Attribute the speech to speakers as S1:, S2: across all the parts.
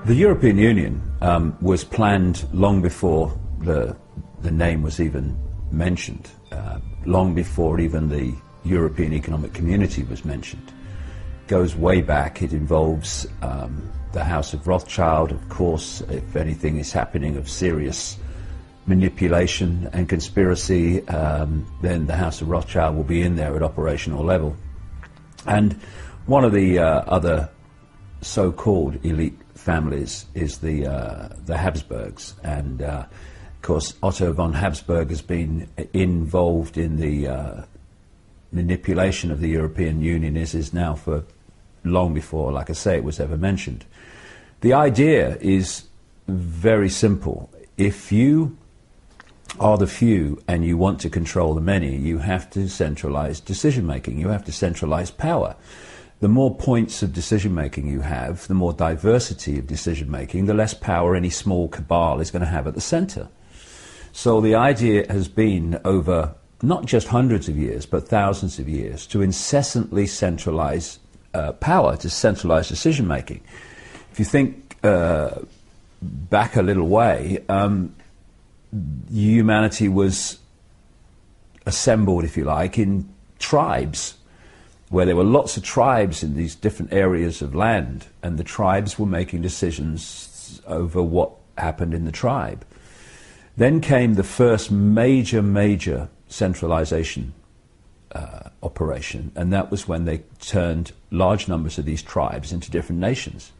S1: The European Union was planned long before the name was even mentioned, long before even the European Economic Community was mentioned. It goes way back. It involves the House of Rothschild, of course. If anything is happening of serious manipulation and conspiracy, then the House of Rothschild will be in there at operational level. And one of the other so-called elite families is the Habsburgs, and of course Otto von Habsburg has been involved in the manipulation of the European Union, is now for long before, like I say, it was ever mentioned. The idea is very simple. If you are the few and you want to control the many, you have to centralize decision-making. You have to centralize power. The more points of decision-making you have, the more diversity of decision-making, the less power any small cabal is going to have at the center. So the idea has been over not just hundreds of years, but thousands of years, to incessantly centralize power, to centralize decision-making. If you think back a little way, humanity was assembled, if you like, in tribes, where there were lots of tribes in these different areas of land, and the tribes were making decisions over what happened in the tribe. Then came the first major centralization operation, and that was when they turned large numbers of these tribes into different nations.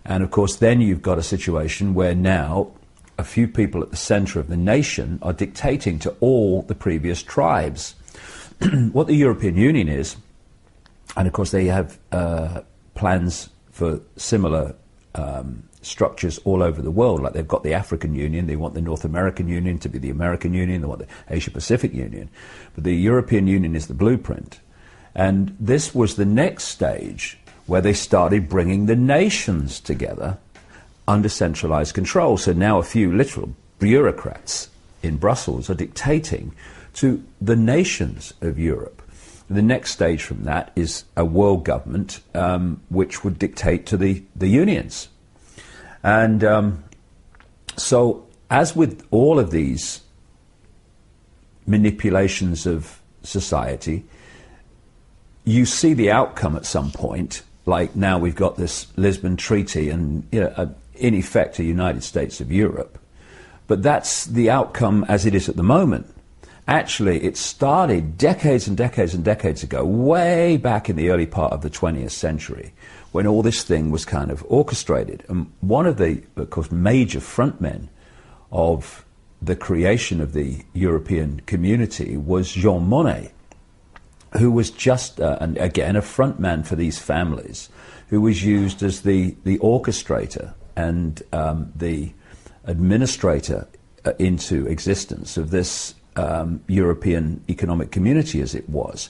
S1: And of course then you've got a situation where now a few people at the center of the nation are dictating to all the previous tribes. What the European Union is, and of course they have plans for similar structures all over the world, like they've got the African Union, they want the North American Union to be the American Union, they want the Asia-Pacific Union, but the European Union is the blueprint. And this was the next stage where they started bringing the nations together under centralized control. So now a few literal bureaucrats in Brussels are dictating to the nations of Europe. The next stage from that is a world government which would dictate to the unions. And so, as with all of these manipulations of society, you see the outcome at some point. Like now we've got this Lisbon Treaty and, you know, in effect a United States of Europe. But that's the outcome as it is at the moment. Actually, it started decades and decades and decades ago, way back in the early part of the 20th century, when all this thing was kind of orchestrated. And one of the, of course, major frontmen of the creation of the European community was Jean Monnet, who was just, and again, a frontman for these families, who was used as the orchestrator and the administrator into existence of this European economic community as it was.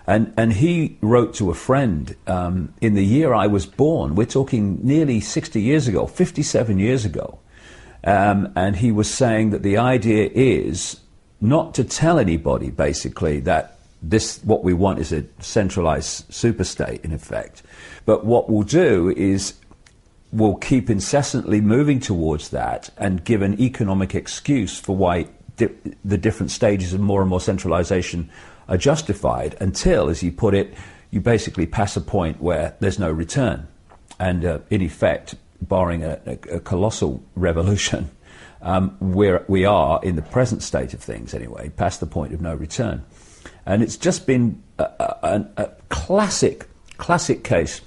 S1: And he wrote to a friend in the year I was born. We're talking nearly 60 years ago, 57 years ago. And he was saying that the idea is not to tell anybody, basically, that what we want is a centralized superstate, in effect. But what we'll do is we'll keep incessantly moving towards that and give an economic excuse for why the different stages of more and more centralization are justified, until, as you put it, you basically pass a point where there's no return. And in effect, barring a colossal revolution, we are, in the present state of things anyway, past the point of no return. And it's just been a classic case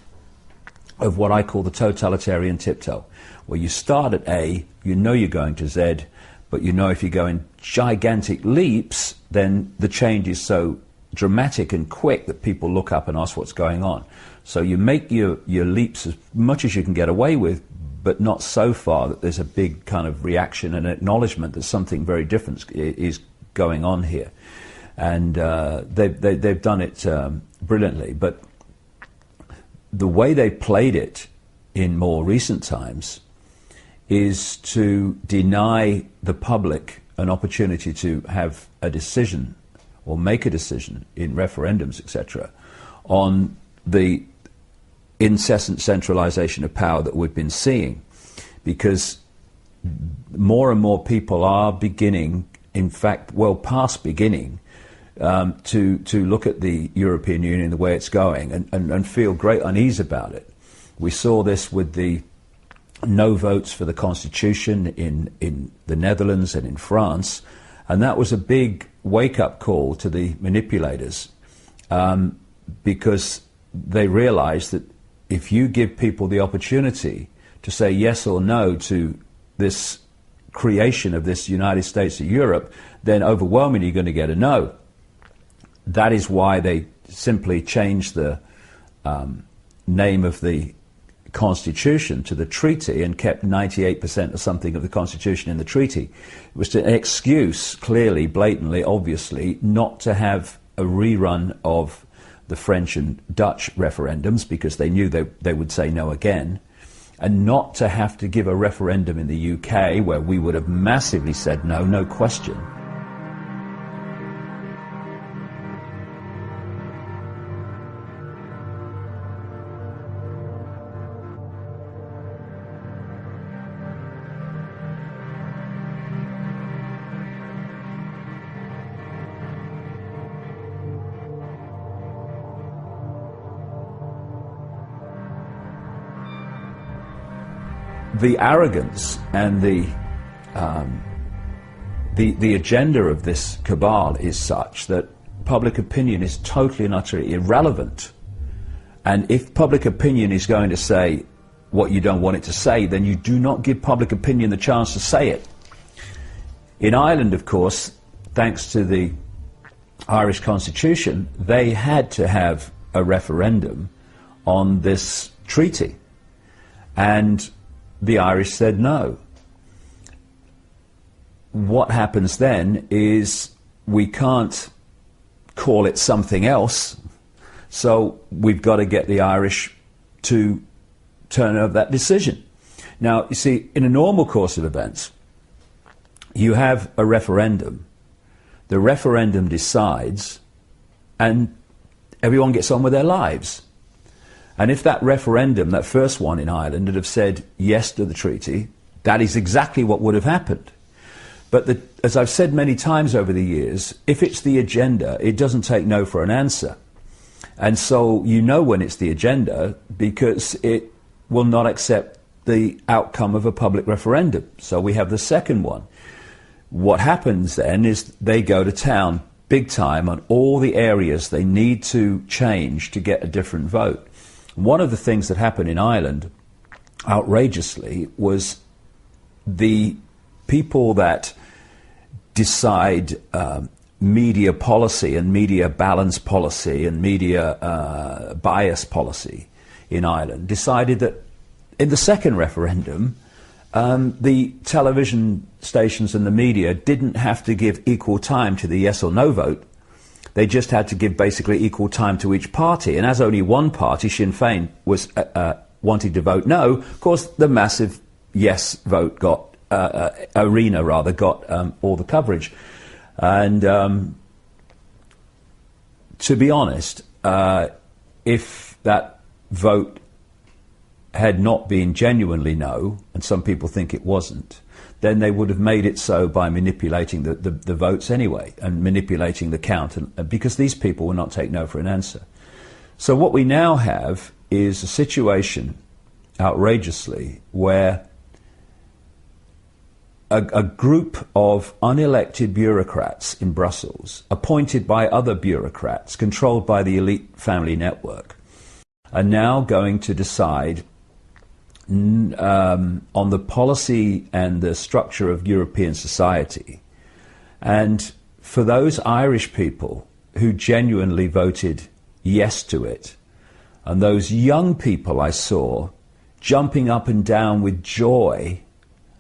S1: of what I call the totalitarian tiptoe, where you start at A, you know you're going to Z, but you know if you go in gigantic leaps, then the change is so dramatic and quick that people look up and ask what's going on. So you make your leaps as much as you can get away with, but not so far that there's a big kind of reaction and acknowledgement that something very different is going on here. And they've done it brilliantly. But the way they played it in more recent times is to deny the public an opportunity to have a decision or make a decision in referendums, etc., on the incessant centralization of power that we've been seeing. because more and more people are beginning, in fact, well past beginning, to look at the European Union, the way it's going, and feel great unease about it. We saw this with the no votes for the Constitution in the Netherlands and in France, and that was a big wake-up call to the manipulators, because they realized that if you give people the opportunity to say yes or no to this creation of this United States of Europe, then overwhelmingly you're going to get a no. That is why they simply changed the name of the Constitution to the treaty and kept 98% or something of the Constitution in the treaty. It was an excuse, clearly, blatantly, obviously, not to have a rerun of the French and Dutch referendums, because they knew they would say no again, and not to have to give a referendum in the UK where we would have massively said no, no question. The arrogance and the agenda of this cabal is such that public opinion is totally and utterly irrelevant. And if public opinion is going to say what you don't want it to say, then you do not give public opinion the chance to say it. In Ireland, of course, thanks to the Irish Constitution, they had to have a referendum on this treaty. And the Irish said no. What happens then is we can't call it something else, so we've got to get the Irish to turn over that decision. Now, you see, in a normal course of events, you have a referendum. The referendum decides, and everyone gets on with their lives. And if that referendum, that first one in Ireland, had have said yes to the treaty, that is exactly what would have happened. But as I've said many times over the years, if it's the agenda, it doesn't take no for an answer. And so you know when it's the agenda because it will not accept the outcome of a public referendum. So we have the second one. What happens then is they go to town big time on all the areas they need to change to get a different vote. One of the things that happened in Ireland, outrageously, was the people that decide media policy and media balance policy and media bias policy in Ireland decided that in the second referendum, the television stations and the media didn't have to give equal time to the yes or no vote. They just had to give basically equal time to each party. And as only one party, Sinn Féin, was wanting to vote no, of course the massive yes vote got, arena rather, got all the coverage. And to be honest, if that vote had not been genuinely no, and some people think it wasn't, then they would have made it so by manipulating the votes anyway, and manipulating the count, and because these people will not take no for an answer. So what we now have is a situation, outrageously, where a group of unelected bureaucrats in Brussels, appointed by other bureaucrats, controlled by the elite family network, are now going to decide on the policy and the structure of European society. And for those Irish people who genuinely voted yes to it, and those young people I saw jumping up and down with joy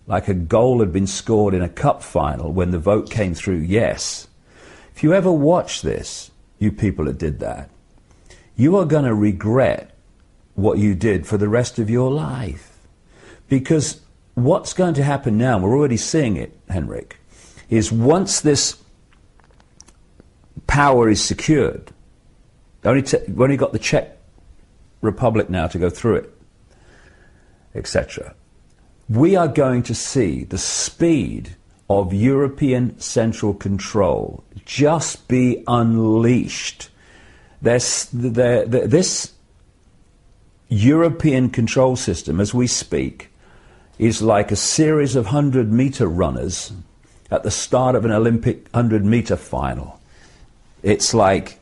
S1: like a goal had been scored in a cup final when the vote came through yes. If you ever watch this, you people that did that, you are going to regret what you did for the rest of your life. Because what's going to happen now, we're already seeing it, Henrik, is once this power is secured, we've only got the Czech Republic now to go through it, etc. we are going to see the speed of European central control just be unleashed. This European control system, as we speak, is like a series of 100-meter runners at the start of an Olympic 100-meter final. It's like,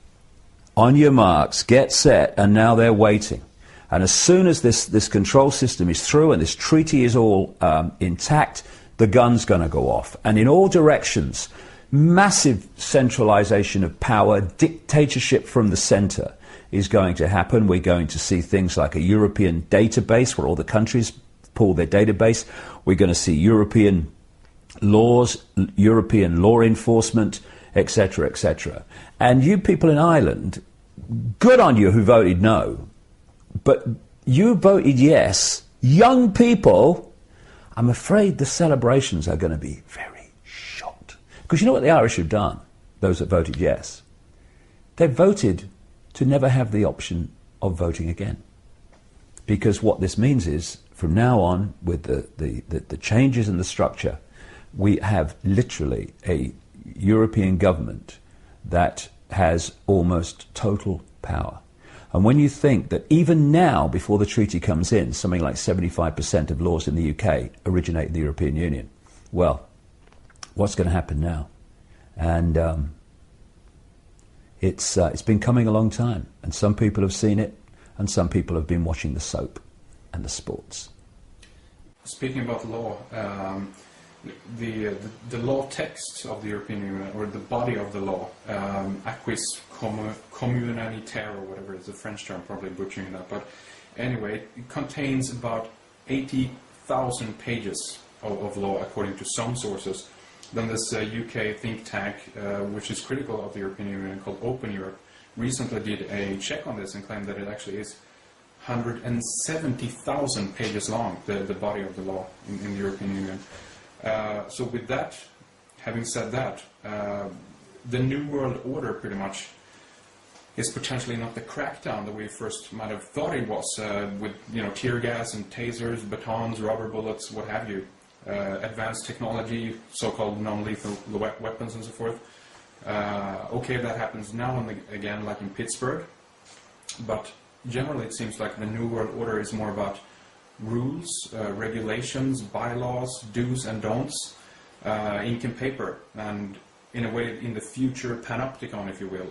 S1: on your marks, get set, and now they're waiting. And as soon as this control system is through and this treaty is all intact, the gun's going to go off. And in all directions, massive centralization of power, dictatorship from the center is going to happen. We're going to see things like a European database where all the countries pull their database. We're going to see European laws, European law enforcement, etc., etc. And you people in Ireland, good on you who voted no, but you voted yes. Young people, I'm afraid the celebrations are going to be very short. Because you know what the Irish have done, those that voted yes? They've voted to never have the option of voting again. Because what this means is, from now on, with the changes in the structure, we have literally a European government that has almost total power. And when you think that even now, before the treaty comes in, something like 75% of laws in the UK originate in the European Union, well, what's going to happen now? And it's been coming a long time, and some people have seen it, and some people have been watching the soap and the sports.
S2: Speaking about law, the law text of the European Union, or the body of the law, acquis communautaire, or whatever, it's a French term, probably butchering that, but anyway, it contains about 80,000 pages of law, according to some sources. Then this UK think tank, which is critical of the European Union, called Open Europe, recently did a check on this and claimed that it actually is 170,000 pages long, the body of the law in the European Union. So with that, having said that, the New World Order pretty much is potentially not the crackdown that we first might have thought it was, with tear gas and tasers, batons, rubber bullets, what have you, advanced technology, so-called non-lethal weapons and so forth. Okay, that happens now and again, like in Pittsburgh, but generally it seems like the New World Order is more about rules, regulations, bylaws, do's and don'ts, ink and paper, and in a way, in the future panopticon, if you will,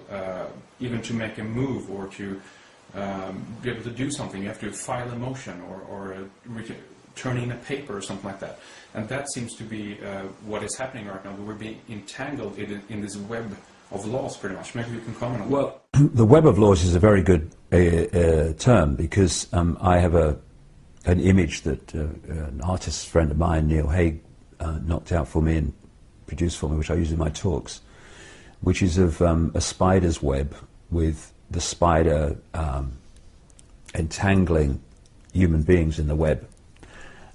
S2: even to make a move or to be able to do something, you have to file a motion or turn in a paper or something like that. And that seems to be what is happening right now. We're being entangled in this web of laws, pretty much. Maybe you can comment on that.
S1: Well, the web of laws is a very good term, because I have an image that an artist friend of mine, Neil Haig, knocked out for me and produced for me, which I use in my talks, which is of a spider's web with the spider entangling human beings in the web.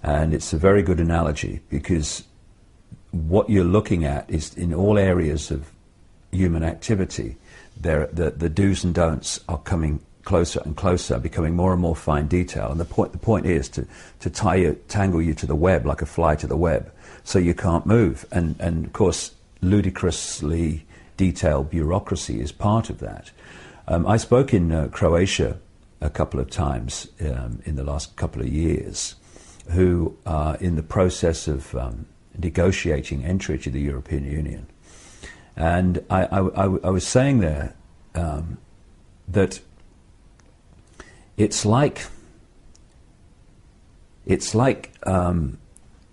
S1: And it's a very good analogy, because what you're looking at is, in all areas of human activity, the do's and don'ts are coming closer and closer, becoming more and more fine detail. And the point is to tangle you to the web like a fly to the web, so you can't move. And of course, ludicrously detailed bureaucracy is part of that. I spoke in Croatia a couple of times in the last couple of years, who are in the process of negotiating entry to the European Union. And I was saying there that it's like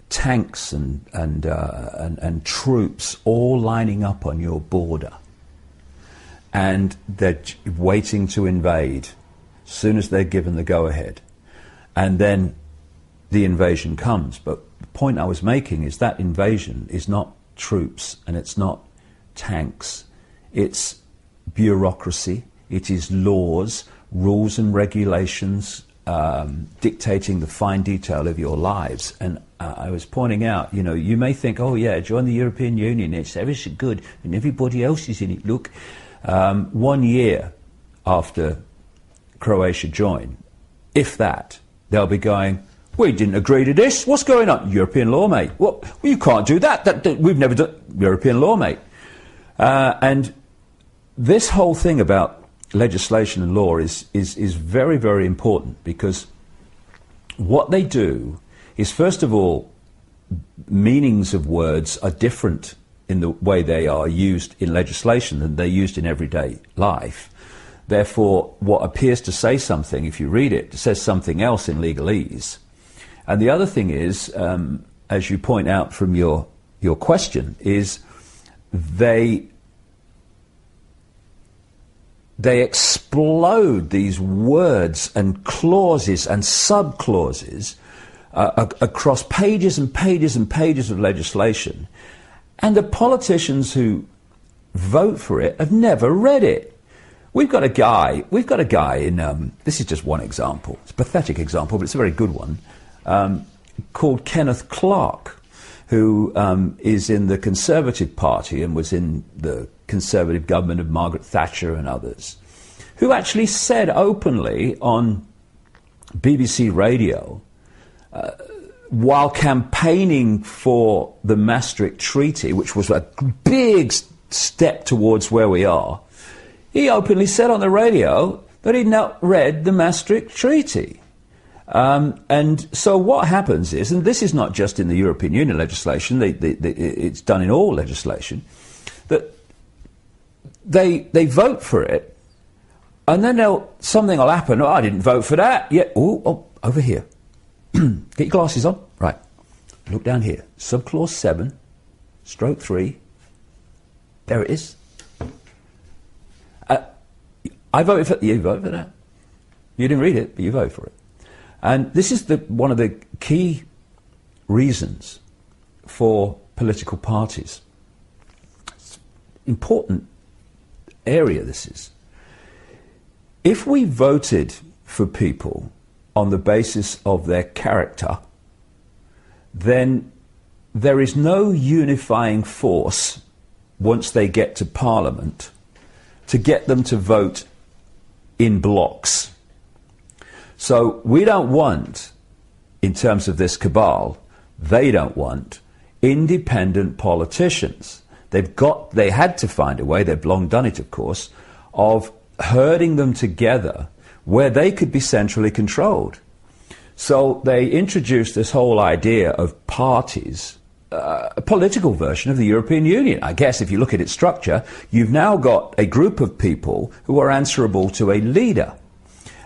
S1: tanks and troops all lining up on your border, and they're waiting to invade as soon as they're given the go-ahead, and then the invasion comes. But the point I was making is that invasion is not troops and it's not tanks, it's bureaucracy, it is laws, rules and regulations dictating the fine detail of your lives. And I was pointing out, you may think, oh yeah, join the European Union, it's ever so good, and everybody else is in it. Look, 1 year after Croatia joined, if that, they'll be going, We didn't agree to this. What's going on? European law, mate. What? Well, you can't do that. We've never done European law, mate. And this whole thing about legislation and law is very, very important, because what they do is, first of all, meanings of words are different in the way they are used in legislation than they're used in everyday life. Therefore, what appears to say something, if you read it, says something else in legalese. And the other thing is, as you point out from your question, is they explode these words and clauses and sub-clauses across pages and pages and pages of legislation. And the politicians who vote for it have never read it. We've got a guy in, this is just one example, it's a pathetic example, but it's a very good one, called Kenneth Clarke, who is in the Conservative Party and was in the Conservative government of Margaret Thatcher and others, who actually said openly on BBC Radio, while campaigning for the Maastricht Treaty, which was a big step towards where we are, he openly said on the radio that he'd not read the Maastricht Treaty. And so what happens is, and this is not just in the European Union legislation, it's done in all legislation, that they vote for it, and then something will happen. Oh, I didn't vote for that. Yeah, oh, over here. Get your glasses on. Right. Look down here. Subclause 7, stroke 3. There it is. I voted for you. Voted for that. You didn't read it, but you voted for it. And this is one of the key reasons for political parties. It's an important area, this is. If we voted for people on the basis of their character, then there is no unifying force once they get to Parliament to get them to vote in blocks. So we don't want, in terms of this cabal, they don't want independent politicians. They had to find a way, they've long done it of course, of herding them together where they could be centrally controlled. So they introduced this whole idea of parties, a political version of the European Union. I guess if you look at its structure, you've now got a group of people who are answerable to a leader.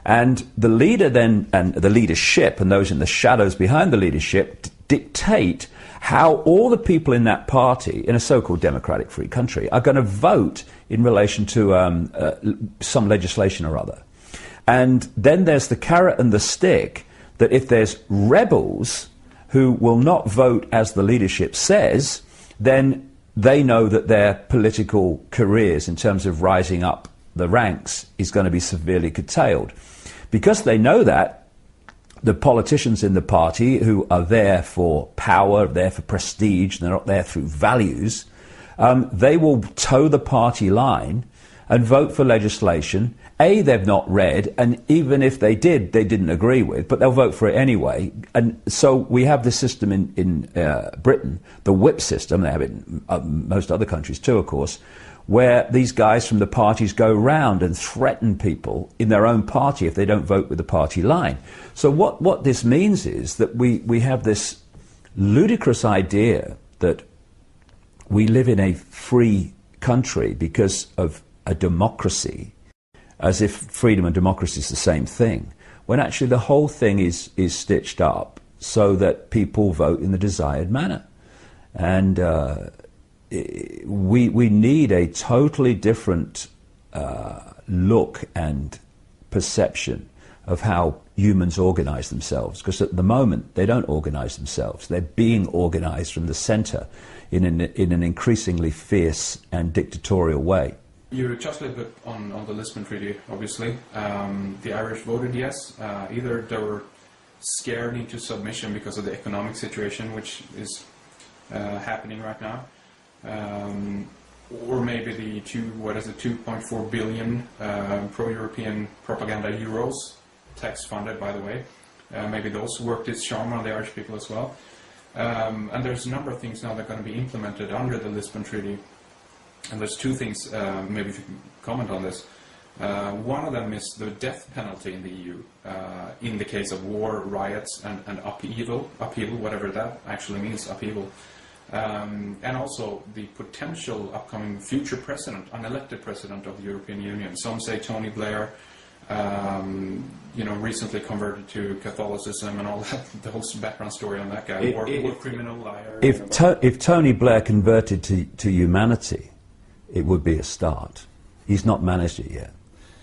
S1: And the leader then, and the leadership, and those in the shadows behind the leadership, dictate how all the people in that party, in a so-called democratic free country, are going to vote in relation to some legislation or other. And then there's the carrot and the stick, that if there's rebels who will not vote as the leadership says, then they know that their political careers in terms of rising up the ranks is going to be severely curtailed. Because they know that, the politicians in the party who are there for power, there for prestige, they're not there through values, they will toe the party line and vote for legislation they've not read, and even if they did, they didn't agree with, but they'll vote for it anyway. And so we have this system in Britain, the whip system, they have it in most other countries too, of course, where these guys from the parties go round and threaten people in their own party if they don't vote with the party line. So what this means is that we have this ludicrous idea that we live in a free country because of a democracy, as if freedom and democracy is the same thing, when actually the whole thing is stitched up so that people vote in the desired manner. And we need a totally different look and perception of how humans organize themselves, because at the moment they don't organize themselves. They're being organized from the center in an increasingly fierce and dictatorial way.
S2: You touched a little bit on the Lisbon Treaty, obviously. The Irish voted yes. Either they were scared into submission because of the economic situation, which is happening right now, or maybe the 2.4 billion pro-European propaganda euros, tax funded by the way, Maybe those worked its charm on the Irish people as well. And there's a number of things now that are going to be implemented under the Lisbon Treaty. And there's two things, maybe if you can comment on this. One of them is the death penalty in the EU, in the case of war, riots, and upheaval, whatever that actually means, upheaval. And also the potential upcoming future president, unelected president of the European Union. Some say Tony Blair, recently converted to Catholicism and all that, the whole background story on that guy, war criminal, liar.
S1: If Tony Blair converted to humanity, it would be a start. He's not managed it yet.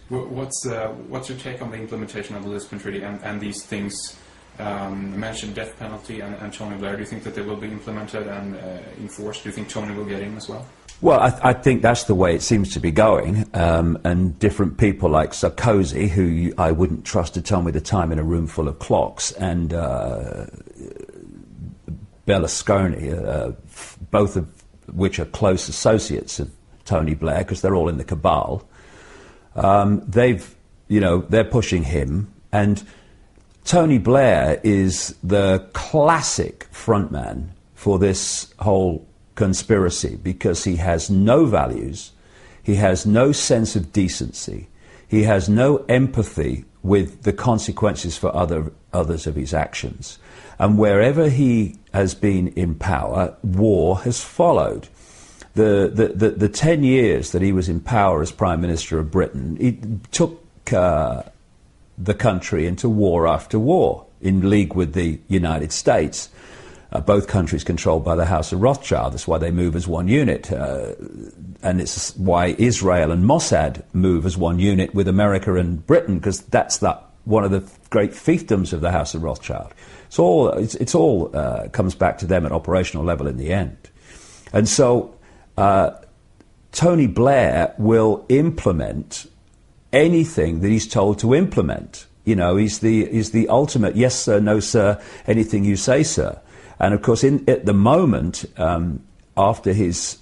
S2: What's your take on the implementation of the Lisbon Treaty and these things? Mentioned death penalty and Tony Blair. Do you think that they will be implemented and enforced? Do you think Tony will get in as well?
S1: Well, I think that's the way it seems to be going, and different people like Sarkozy, who I wouldn't trust to tell me the time in a room full of clocks, and Berlusconi, both of which are close associates of Tony Blair, because they're all in the cabal. They're pushing him, and Tony Blair is the classic frontman for this whole conspiracy, because he has no values, he has no sense of decency, he has no empathy with the consequences for others of his actions. And wherever he has been in power, war has followed. The 10 years that he was in power as Prime Minister of Britain, he took the country into war after war, in league with the United States. Both countries controlled by the House of Rothschild. That's why they move as one unit. And it's why Israel and Mossad move as one unit with America and Britain, because that's one of the great fiefdoms of the House of Rothschild. It's all comes back to them at operational level in the end. And so Tony Blair will implement anything that he's told to implement. He's the ultimate yes sir, no sir, anything you say, sir. And of course, at the moment, after his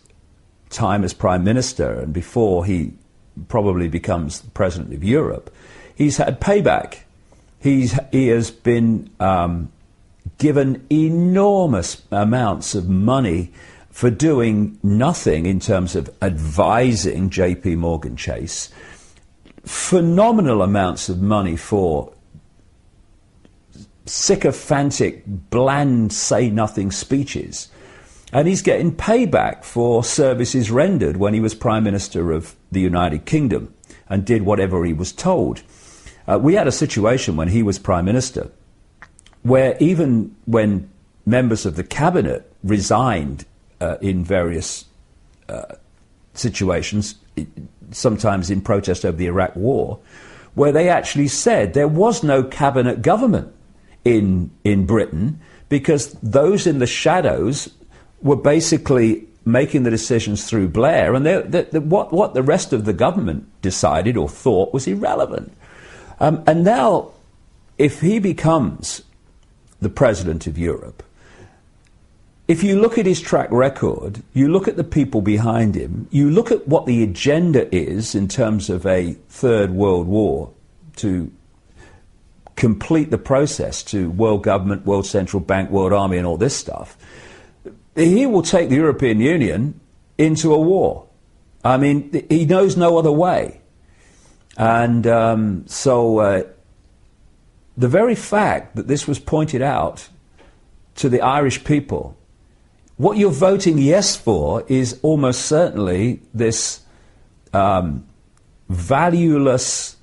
S1: time as Prime Minister and before he probably becomes the President of Europe, he's had payback. He has been given enormous amounts of money for doing nothing in terms of advising JP Morgan Chase, phenomenal amounts of money for sycophantic, bland, say-nothing speeches. And he's getting payback for services rendered when he was Prime Minister of the United Kingdom and did whatever he was told. We had a situation when he was Prime Minister where even when members of the Cabinet resigned in various situations, sometimes in protest over the Iraq War, where they actually said there was no cabinet government in Britain, because those in the shadows were basically making the decisions through Blair, and what the rest of the government decided or thought was irrelevant. And now, if he becomes the President of Europe, if you look at his track record, you look at the people behind him, you look at what the agenda is in terms of a third world war to complete the process to world government, world central bank, world army and all this stuff, he will take the European Union into a war. I mean, he knows no other way. And so the very fact that this was pointed out to the Irish people, what you're voting yes for is almost certainly this valueless,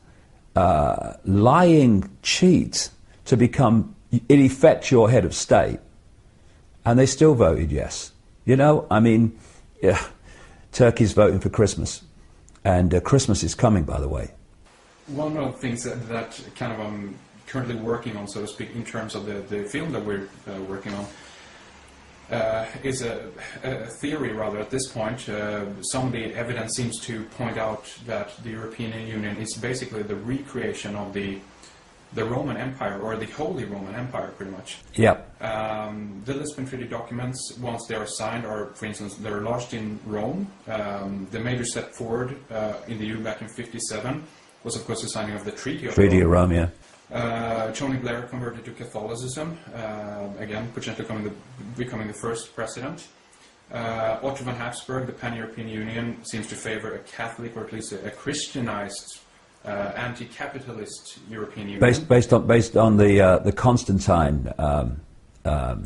S1: lying cheat to become, in effect, your head of state. And they still voted yes. Turkey's voting for Christmas. And Christmas is coming, by the way.
S2: One of the things that kind of I'm currently working on, so to speak, in terms of the film that we're working on, is a theory, rather, at this point. Some of the evidence seems to point out that the European Union is basically the recreation of the Roman Empire, or the Holy Roman Empire, pretty much.
S1: Yep.
S2: The Lisbon Treaty documents, once they are signed, are, for instance, they're lodged in Rome. The major step forward in the EU back in '57 was, of course, the signing of the Treaty of
S1: Rome, yeah.
S2: Tony Blair converted to Catholicism, again, potentially becoming the first president. Otto von Habsburg, the Pan-European Union, seems to favor a Catholic, or at least a Christianized, anti-capitalist European Union.
S1: Based on the Constantine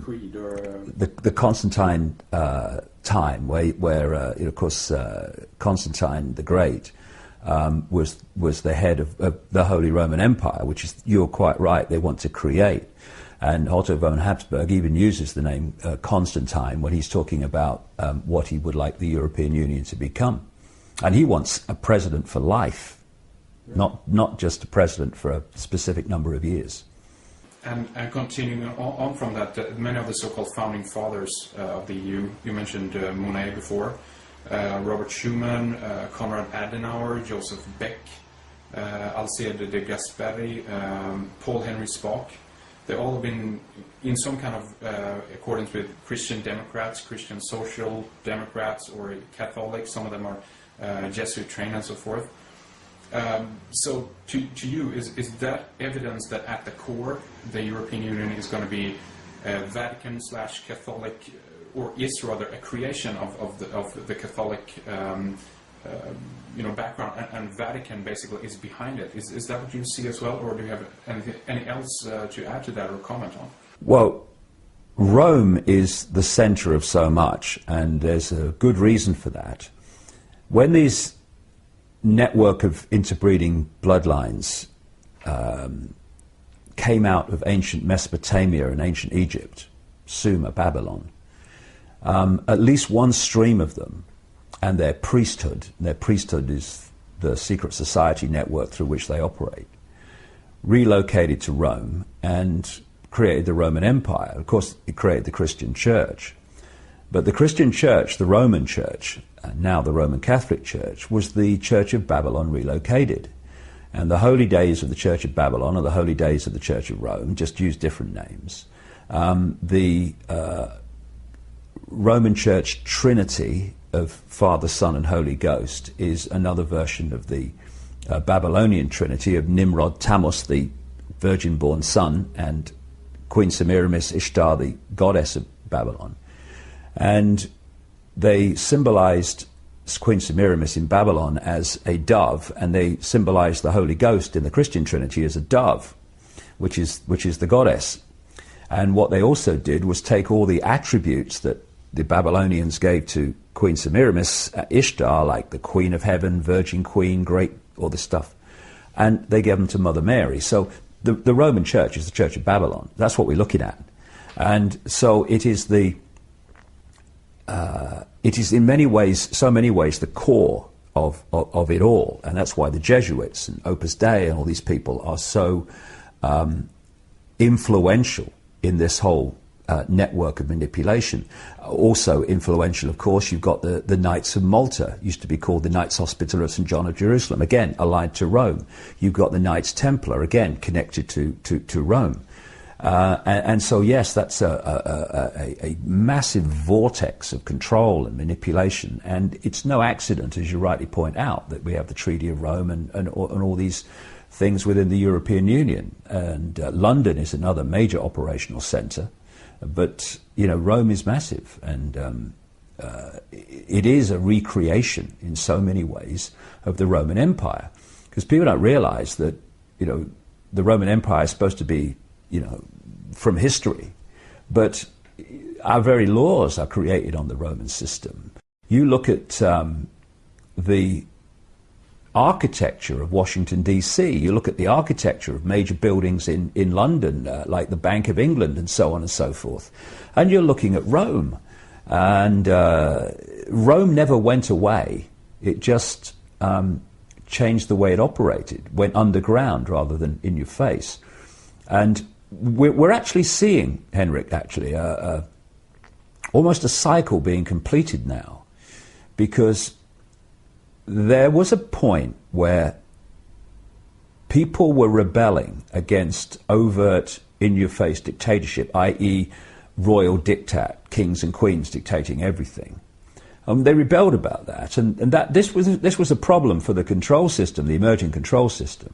S2: Creed, or
S1: the Constantine time, where of course Constantine the Great was the head of the Holy Roman Empire, which is, you're quite right, they want to create. And Otto von Habsburg even uses the name Constantine when he's talking about what he would like the European Union to become. And he wants a president for life, not just a president for a specific number of years.
S2: And continuing on from that, many of the so-called founding fathers of the EU, you mentioned Monnet before, Robert Schuman, Konrad Adenauer, Joseph Beck, Alcide de Gasperi, Paul Henry Spaak. They've all been in some kind of accordance with Christian Democrats, Christian Social Democrats, or Catholics. Some of them are Jesuit trained and so forth. So to you, is that evidence that at the core the European Union is going to be Vatican/Catholic, or is rather a creation of the Catholic background, and Vatican basically is behind it? Is that what you see as well, or do you have anything else to add to that or comment on?
S1: Well, Rome is the center of so much, and there's a good reason for that. When these network of interbreeding bloodlines came out of ancient Mesopotamia and ancient Egypt, Sumer, Babylon, at least one stream of them, and their priesthood is the secret society network through which they operate, relocated to Rome and created the Roman Empire. Of course, it created the Christian Church. But the Christian Church, the Roman Church, and now the Roman Catholic Church, was the Church of Babylon relocated. And the holy days of the Church of Babylon are the holy days of the Church of Rome, just use different names. The Roman Church Trinity of Father, Son, and Holy Ghost is another version of the Babylonian Trinity of Nimrod, Tammuz, the virgin-born son, and Queen Semiramis, Ishtar, the goddess of Babylon. And they symbolized Queen Semiramis in Babylon as a dove, and they symbolized the Holy Ghost in the Christian Trinity as a dove, which is the goddess. And what they also did was take all the attributes that the Babylonians gave to Queen Semiramis, Ishtar, like the Queen of Heaven, Virgin Queen, great, all this stuff, and they gave them to Mother Mary. So the Roman Church is the Church of Babylon. That's what we're looking at. And so it is in many ways, so many ways, the core of it all. And that's why the Jesuits and Opus Dei and all these people are so influential in this whole network of manipulation. Also influential, of course, you've got the Knights of Malta, used to be called the Knights Hospitaller of St. John of Jerusalem, again, allied to Rome. You've got the Knights Templar, again, connected to Rome. And so, yes, that's a massive vortex of control and manipulation. And it's no accident, as you rightly point out, that we have the Treaty of Rome and all these things within the European Union. And London is another major operational centre. But, Rome is massive. And it is a recreation in so many ways of the Roman Empire. Because people don't realise that, the Roman Empire is supposed to be from history, but our very laws are created on the Roman system. You look at the architecture of Washington, D.C., you look at the architecture of major buildings in London, like the Bank of England and so on and so forth, and you're looking at Rome. And Rome never went away. It just changed the way it operated, went underground rather than in your face. And we're actually seeing, Henrik, almost a cycle being completed now, because there was a point where people were rebelling against overt, in-your-face dictatorship, i.e. royal diktat, kings and queens dictating everything. They rebelled about that, and that this was a problem for the control system, the emerging control system.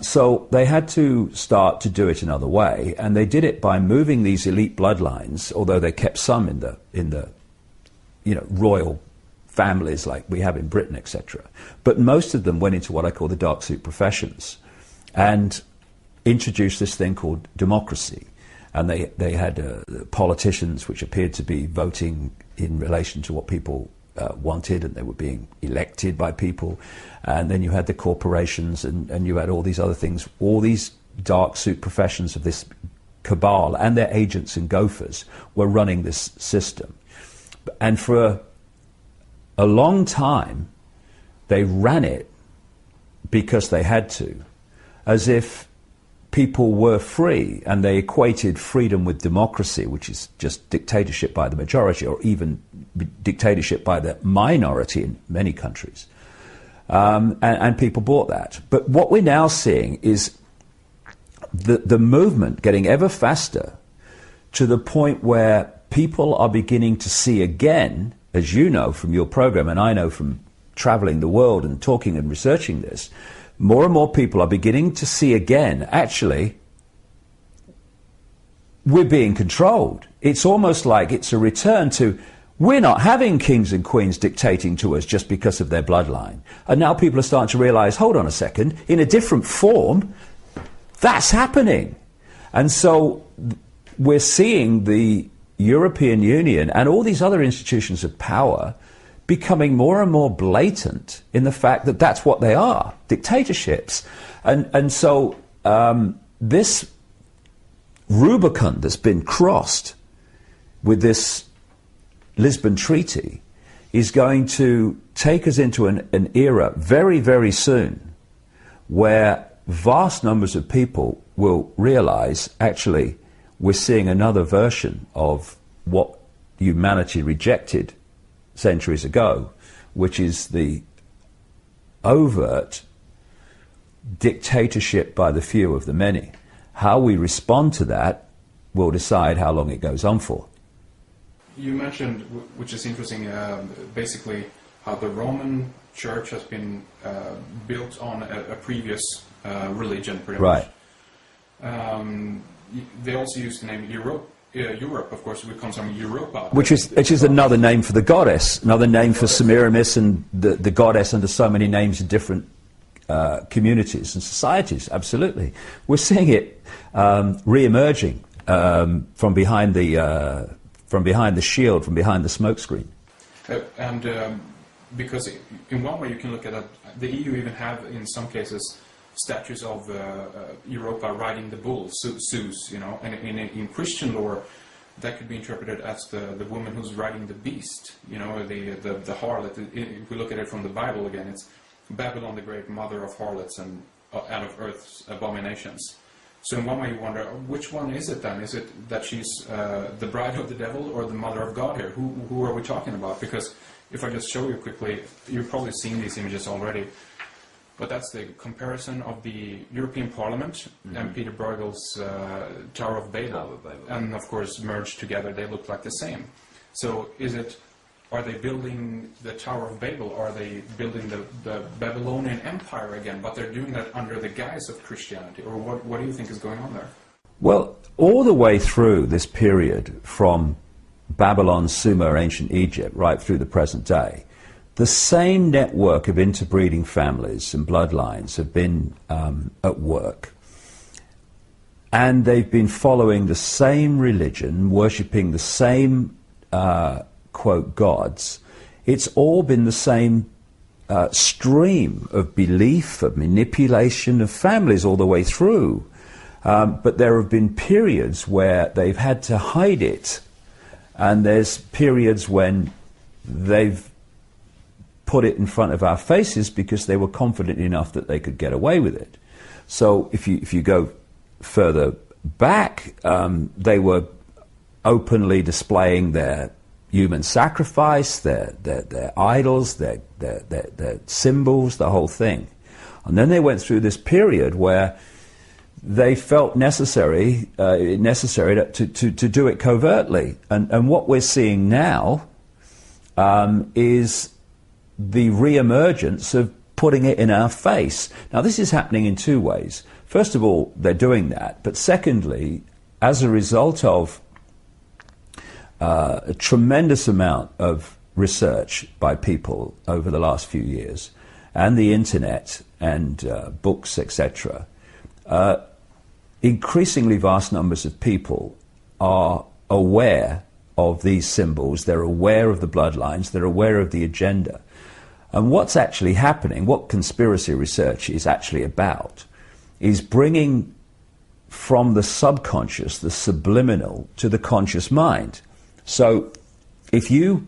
S1: So they had to start to do it another way, and they did it by moving these elite bloodlines, although they kept some in the royal families like we have in Britain, etc. But most of them went into what I call the dark suit professions and introduced this thing called democracy. And they had politicians which appeared to be voting in relation to what people wanted, and they were being elected by people. And then you had the corporations, and you had all these other things, all these dark suit professions of this cabal, and their agents and gophers were running this system. And for a long time, they ran it because they had to, as if people were free, and they equated freedom with democracy, which is just dictatorship by the majority, or even dictatorship by the minority in many countries. And people bought that. But what we're now seeing is the movement getting ever faster to the point where people are beginning to see again, as you know from your program, and I know from traveling the world and talking and researching this, more and more people are beginning to see again, actually, we're being controlled. It's almost like it's a return to, we're not having kings and queens dictating to us just because of their bloodline. And now people are starting to realize, hold on a second, in a different form, that's happening. And so we're seeing the European Union and all these other institutions of power becoming more and more blatant in the fact that that's what they are, dictatorships. And so this Rubicon that's been crossed with this Lisbon Treaty is going to take us into an era very, very soon where vast numbers of people will realize, actually, we're seeing another version of what humanity rejected centuries ago, which is the overt dictatorship by the few of the many. How we respond to that will decide how long it goes on for.
S2: You mentioned, which is interesting, basically how the Roman Church has been built on a previous religion, pretty much.
S1: Right.
S2: They also use the name Europe. Europe, of course, comes from Europa.
S1: Which is another name for the goddess, another name for Semiramis, and the goddess under so many names in different communities and societies, absolutely. We're seeing it re-emerging from behind the shield, from behind the smokescreen.
S2: Because in one way you can look at it, the EU even have, in some cases, statues of Europa riding the bull, Zeus, and in Christian lore, that could be interpreted as the woman who's riding the beast, the harlot. If we look at it from the Bible again, it's Babylon the Great, mother of harlots and out of earth's abominations. So in one way you wonder, which one is it then? Is it that she's the bride of the devil or the mother of God here? Who are we talking about? Because if I just show you quickly, you've probably seen these images already. But that's the comparison of the European Parliament and Peter Bruegel's Tower of Babel. And of course, merged together, they look like the same. So are they building the Tower of Babel? Or are they building the Babylonian Empire again? But they're doing that under the guise of Christianity. Or what do you think is going on there?
S1: Well, all the way through this period, from Babylon, Sumer, ancient Egypt, right through the present day, the same network of interbreeding families and bloodlines have been at work. And they've been following the same religion, worshipping the same, quote, gods. It's all been the same stream of belief, of manipulation of families all the way through. But there have been periods where they've had to hide it. And there's periods when they've put it in front of our faces because they were confident enough that they could get away with it. So if you go further back, they were openly displaying their human sacrifice, their idols, their symbols, the whole thing. And then they went through this period where they felt necessary to do it covertly. And what we're seeing now is the re-emergence of putting it in our face. Now, this is happening in two ways. First of all, they're doing that. But secondly, as a result of a tremendous amount of research by people over the last few years, and the internet and books, etc., increasingly vast numbers of people are aware of these symbols, they're aware of the bloodlines, they're aware of the agenda. And what's actually happening, what conspiracy research is actually about, is bringing from the subconscious, the subliminal, to the conscious mind. So if you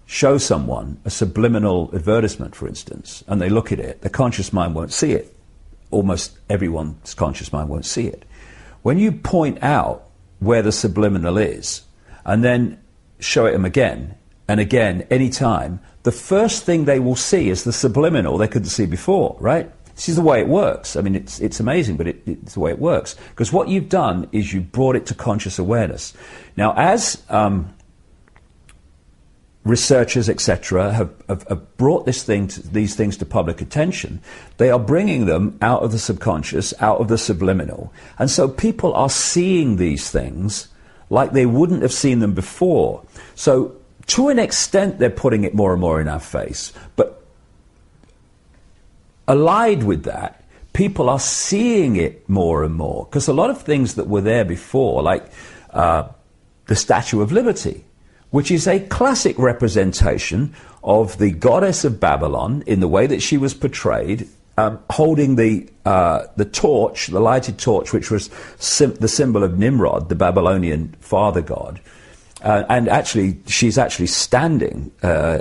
S1: show someone a subliminal advertisement, for instance, and they look at it, the conscious mind won't see it. Almost everyone's conscious mind won't see it. When you point out where the subliminal is, and then show it them again and again, any time, the first thing they will see is the subliminal they couldn't see before, right? This is the way it works. I mean, it's amazing, but it's the way it works. Because what you've done is you've brought it to conscious awareness. Now, as researchers, etc., have brought these things to public attention, they are bringing them out of the subconscious, out of the subliminal. And so people are seeing these things like they wouldn't have seen them before. So to an extent, they're putting it more and more in our face. But allied with that, people are seeing it more and more. Because a lot of things that were there before, like the Statue of Liberty, which is a classic representation of the goddess of Babylon in the way that she was portrayed, holding the torch, the lighted torch, which was the symbol of Nimrod, the Babylonian father god. And actually, she's actually standing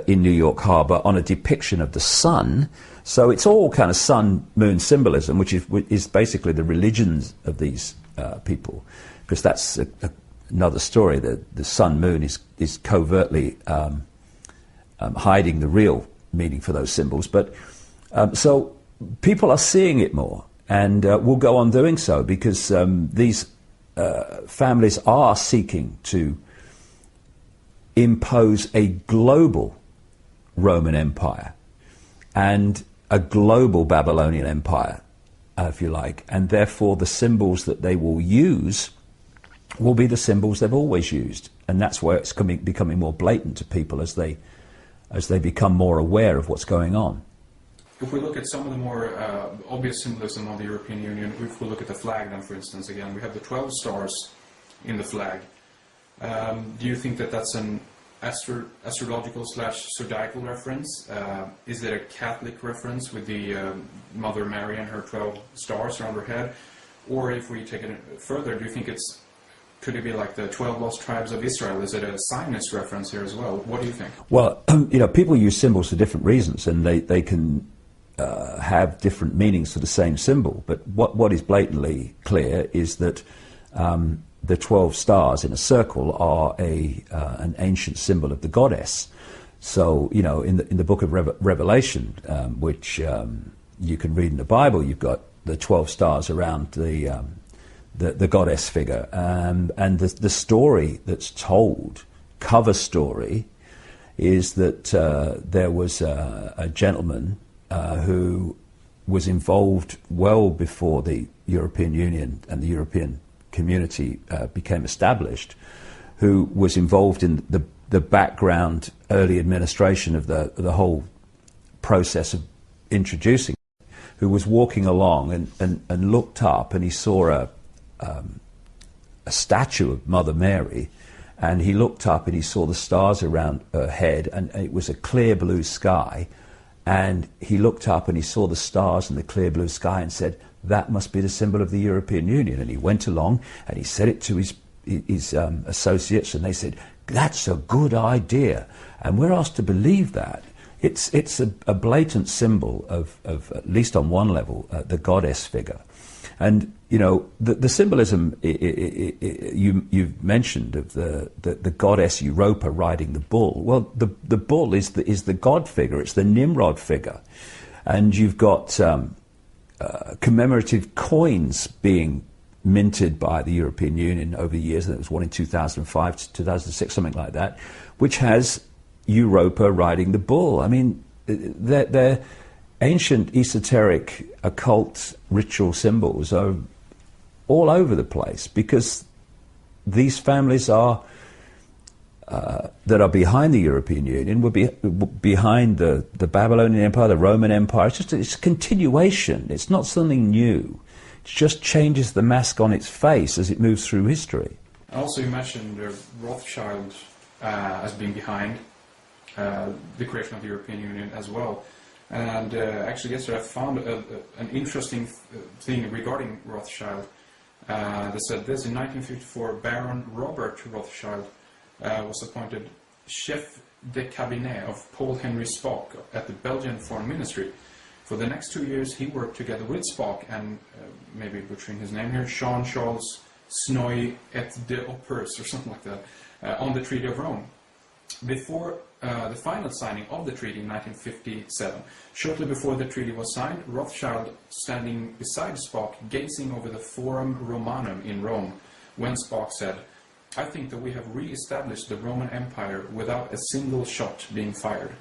S1: in New York Harbor on a depiction of the sun. So it's all kind of sun-moon symbolism, which is basically the religions of these people, because that's another story. The sun-moon is covertly hiding the real meaning for those symbols. But so people are seeing it more, and will go on doing so, because these families are seeking to impose a global Roman Empire and a global Babylonian Empire, if you like, and therefore the symbols that they will use will be the symbols they've always used, and that's where it's becoming more blatant to people as they become more aware of what's going on.
S2: If we look at some of the more obvious symbolism of the European Union, if we look at the flag then, for instance, again, we have the 12 stars in the flag. Do you think that that's an astrological / zodiacal reference? Is it a Catholic reference with the Mother Mary and her 12 stars around her head? Or if we take it further, do you think could it be like the 12 lost tribes of Israel? Is it a Zionist reference here as well? What do you think?
S1: Well, people use symbols for different reasons, and they can have different meanings for the same symbol. But what is blatantly clear is that the 12 stars in a circle are an ancient symbol of the goddess. So, in the book of Revelation, which you can read in the Bible, you've got the 12 stars around the goddess figure, and the story that's told, cover story, is that there was a gentleman who was involved well before the European Union and the European community became established, who was involved in the background early administration of the whole process of introducing it, who was walking along and looked up, and he saw a statue of Mother Mary, and he looked up and he saw the stars around her head, and it was a clear blue sky, and he looked up and he saw the stars and the clear blue sky and said, that must be the symbol of the European Union. And he went along and he said it to his associates, and they said, that's a good idea. And we're asked to believe that. It's a blatant symbol of, at least on one level, the goddess figure. And, the symbolism you've mentioned of the goddess Europa riding the bull. Well, the bull is the god figure. It's the Nimrod figure. And you've got commemorative coins being minted by the European Union over the years. There was one in 2005 to 2006, something like that, which has Europa riding the bull. I mean, ancient esoteric occult ritual symbols are all over the place, because these families are that are behind the European Union were behind the Babylonian Empire, the Roman Empire. It's a continuation. It's not something new. It just changes the mask on its face as it moves through history.
S2: Also, you mentioned Rothschild as being behind the creation of the European Union as well. And actually, yesterday I found an interesting thing regarding Rothschild. They said this: in 1954, Baron Robert Rothschild was appointed chef de cabinet of Paul Henry Spaak at the Belgian Foreign Ministry. For the next 2 years, he worked together with Spaak and, maybe butchering his name here, Jean-Charles Snoy et de Oppers, or something like that, on the Treaty of Rome. Before the final signing of the treaty in 1957, shortly before the treaty was signed, Rothschild, standing beside Spaak, gazing over the Forum Romanum in Rome, when Spaak said, "I think that we have re-established the Roman Empire without a single shot being fired."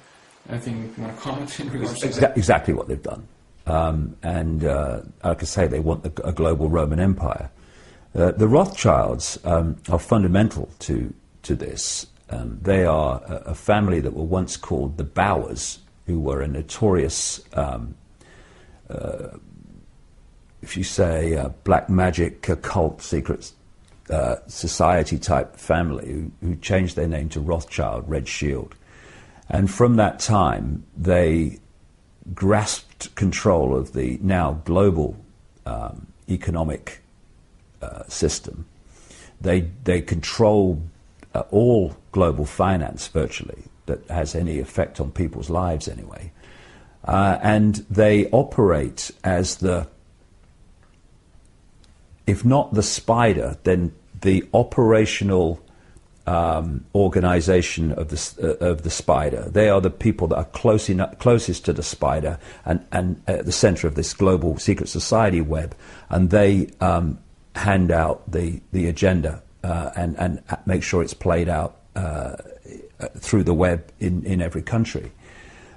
S2: Anything you want to comment in regards to that?
S1: Exactly what they've done. Like I say, they want a global Roman Empire. The Rothschilds are fundamental to this. They are a family that were once called the Bowers, who were a notorious, if you say, black magic, occult, secret society type family, who changed their name to Rothschild, Red Shield. And from that time, they grasped control of the now global economic system. They control all global finance, virtually, that has any effect on people's lives anyway. And they operate as if not the spider, then the operational organization of the spider. They are the people that are closest to the spider and at the center of this global secret society web, and they hand out the agenda and make sure it's played out through the web in every country.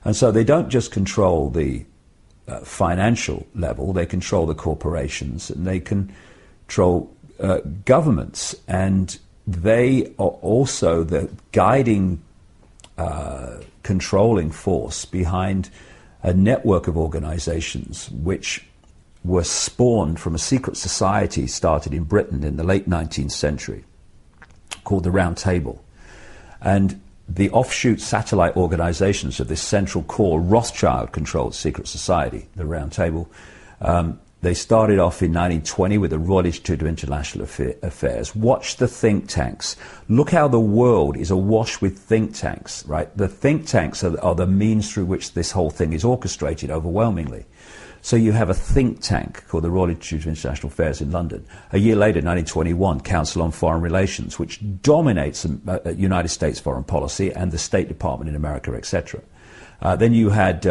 S1: And so they don't just control the financial level, they control the corporations, and they control governments, and they are also the guiding, controlling force behind a network of organizations which were spawned from a secret society started in Britain in the late 19th century called the Round Table. And the offshoot satellite organizations of this central core Rothschild-controlled secret society, the Round Table, they started off in 1920 with the Royal Institute of International Affairs. Watch the think tanks. Look how the world is awash with think tanks, right? The think tanks are the means through which this whole thing is orchestrated overwhelmingly. So you have a think tank called the Royal Institute of International Affairs in London. A year later, 1921, Council on Foreign Relations, which dominates United States foreign policy and the State Department in America, etc. Then you had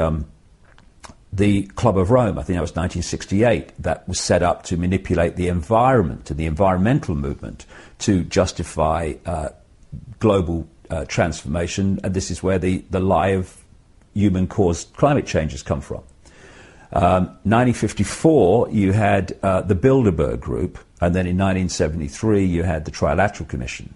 S1: the Club of Rome, I think that was 1968, that was set up to manipulate the environment and the environmental movement to justify global transformation. And this is where the lie of human-caused climate change has come from. 1954, you had the Bilderberg Group, and then in 1973, you had the Trilateral Commission,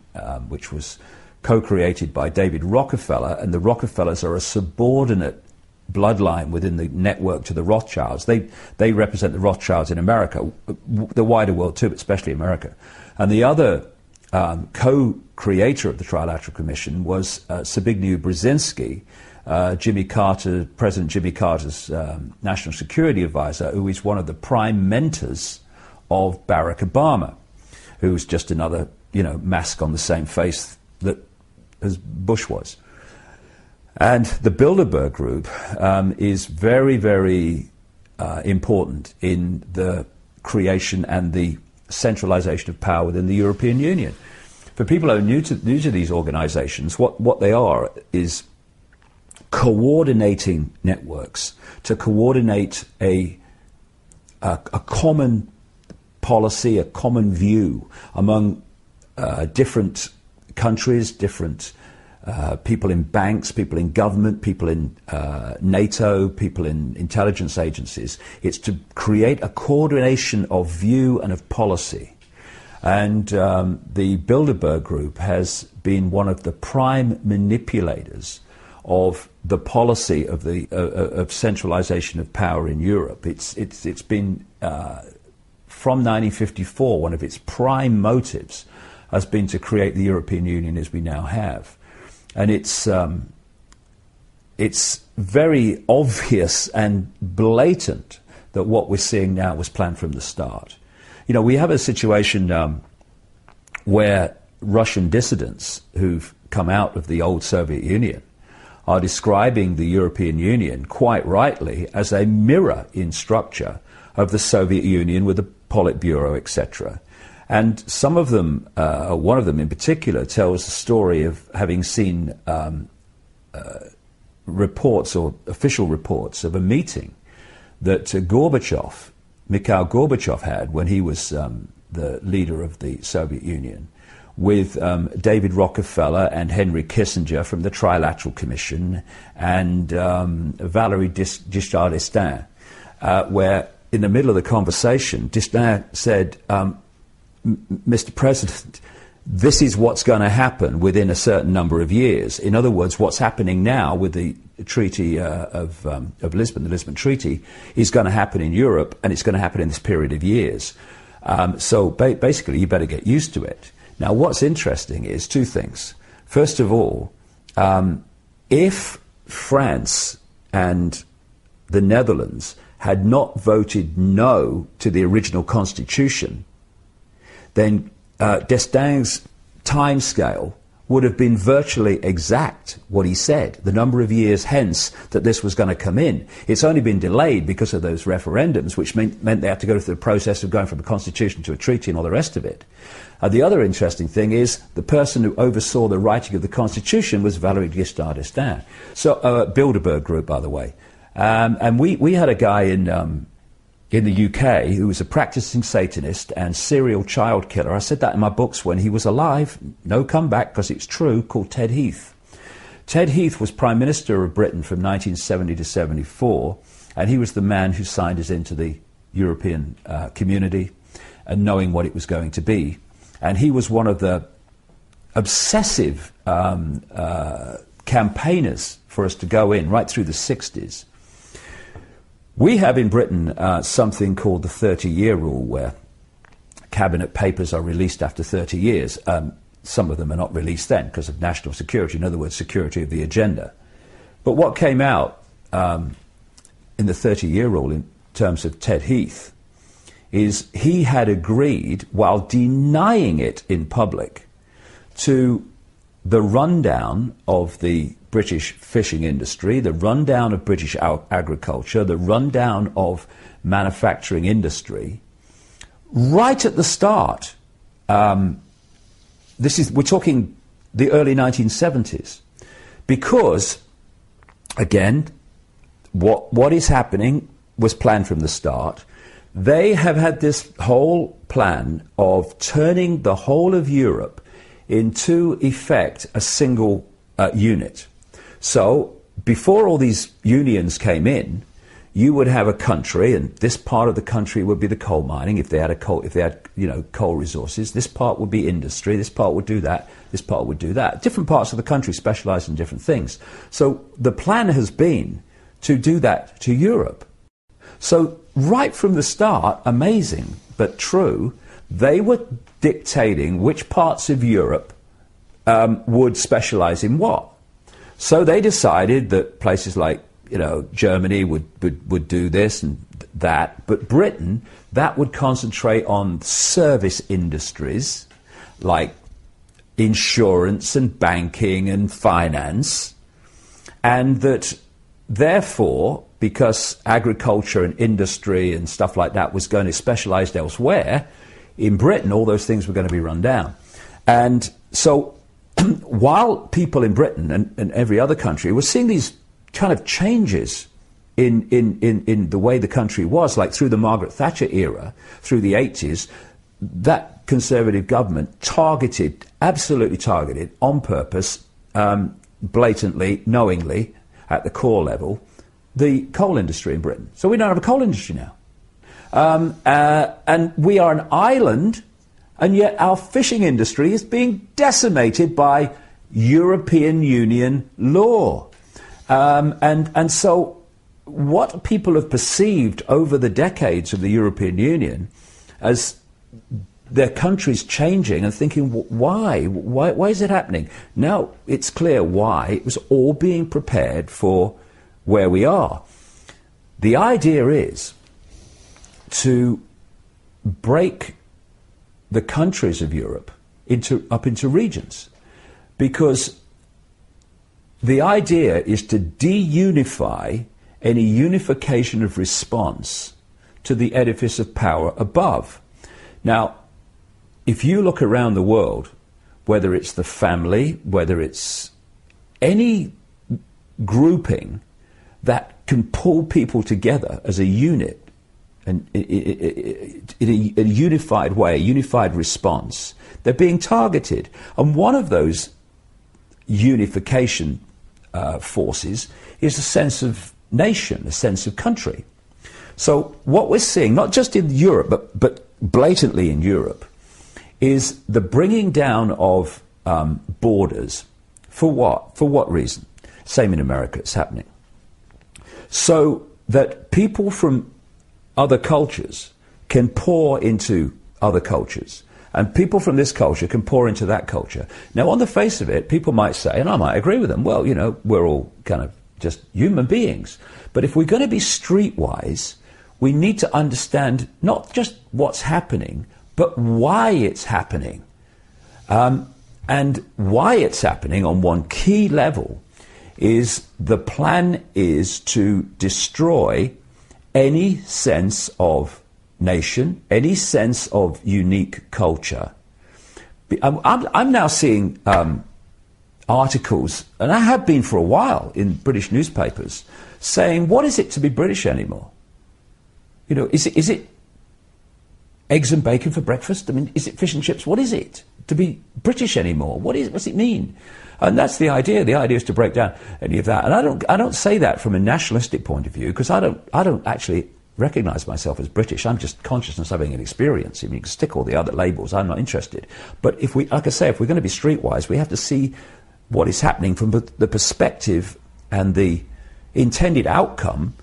S1: which was co-created by David Rockefeller, and the Rockefellers are a subordinate bloodline within the network to the Rothschilds. They represent the Rothschilds in America, the wider world too, but especially America. And the other co-creator of the Trilateral Commission was Zbigniew Brzezinski, President Jimmy Carter's national security advisor, who is one of the prime mentors of Barack Obama, who's just another, mask on the same face that as Bush was. And the Bilderberg Group is very, very important in the creation and the centralization of power within the European Union. For people who are new to these organizations, what they are is coordinating networks to coordinate a common policy, a common view among different countries, different people in banks, people in government, people in NATO, people in intelligence agencies. It's to create a coordination of view and of policy. And the Bilderberg Group has been one of the prime manipulators of the policy of of centralization of power in Europe. It's been from 1954, one of its prime motives has been to create the European Union as we now have. And it's very obvious and blatant that what we're seeing now was planned from the start. You know, we have a situation where Russian dissidents who've come out of the old Soviet Union are describing the European Union, quite rightly, as a mirror in structure of the Soviet Union with the Politburo, etc. And some of them, one of them in particular, tells the story of having seen reports or official reports of a meeting that Mikhail Gorbachev had when he was the leader of the Soviet Union, with David Rockefeller and Henry Kissinger from the Trilateral Commission and Valéry Giscard d'Estaing, where in the middle of the conversation, d'Estaing said, Mr. President, this is what's going to happen within a certain number of years. In other words, what's happening now with the Treaty of Lisbon, the Lisbon Treaty, is going to happen in Europe, and it's going to happen in this period of years. So basically, you better get used to it. Now, what's interesting is two things. First of all, if France and the Netherlands had not voted no to the original constitution, then d'Estaing's timescale would have been virtually exact what he said, the number of years hence that this was going to come in. It's only been delayed because of those referendums, which meant they had to go through the process of going from a constitution to a treaty and all the rest of it. The other interesting thing is the person who oversaw the writing of the constitution was Valéry Giscard d'Estaing. So, Bilderberg Group, by the way. And we had a guy in the UK who was a practicing Satanist and serial child killer. I said that in my books when he was alive, no comeback because it's true, called Ted Heath. Ted Heath was Prime Minister of Britain from 1970 to 74, and he was the man who signed us into the European community and knowing what it was going to be. And he was one of the obsessive campaigners for us to go in right through the 60s. We have in Britain something called the 30-year rule, where cabinet papers are released after 30 years. Some of them are not released then because of national security, in other words, security of the agenda. But what came out in the 30-year rule in terms of Ted Heath is he had agreed, while denying it in public, to the rundown of the British fishing industry, the rundown of British agriculture, the rundown of manufacturing industry, right at the start. We're talking the early 1970s, because, again, what is happening was planned from the start. They have had this whole plan of turning the whole of Europe into effect a single unit. So before all these unions came in, you would have a country, and this part of the country would be the coal mining if they had coal resources. This part would be industry. This part would do that. This part would do that. Different parts of the country specialize in different things. So the plan has been to do that to Europe. So right from the start, amazing but true, they were dictating which parts of Europe would specialize in what. So they decided that places like, Germany would do this and that, but Britain, that would concentrate on service industries like insurance and banking and finance, and that therefore, because agriculture and industry and stuff like that was going to specialize elsewhere, in Britain all those things were going to be run down. And so while people in Britain and every other country were seeing these kind of changes in the way the country was, like through the Margaret Thatcher era, through the 80s, that Conservative government absolutely targeted, on purpose, blatantly, knowingly, at the core level, the coal industry in Britain. So we don't have a coal industry now. And we are an island, and yet our fishing industry is being decimated by European Union law. And so what people have perceived over the decades of the European Union as their countries changing and thinking, why is it happening? Now it's clear why. It was all being prepared for where we are. The idea is to break the countries of Europe up into regions, because the idea is to de-unify any unification of response to the edifice of power above. Now, if you look around the world, whether it's the family, whether it's any grouping that can pull people together as a unit, and in a unified way, a unified response, they're being targeted. And one of those unification forces is a sense of nation, a sense of country. So what we're seeing, not just in Europe, but blatantly in Europe, is the bringing down of borders. For what? For what reason? Same in America, it's happening. So that people from other cultures can pour into other cultures, and people from this culture can pour into that culture. Now, on the face of it, people might say, and I might agree with them, well, you know, we're all kind of just human beings. But if we're going to be streetwise, we need to understand not just what's happening, but why it's happening. And why it's happening on one key level is the plan is to destroy any sense of nation, any sense of unique culture. I'm now seeing articles, and I have been for a while in British newspapers, saying, what is it to be British anymore? You know, is it eggs and bacon for breakfast? I mean, is it fish and chips? What is it to be British anymore? What's it mean? And that's the idea. The idea is to break down any of that. And I don't say that from a nationalistic point of view, because I don't actually recognise myself as British. I'm just consciousness having an experience. I mean, you can stick all the other labels. I'm not interested. But if we, like I say, if we're going to be streetwise, we have to see what is happening from the perspective and the intended outcome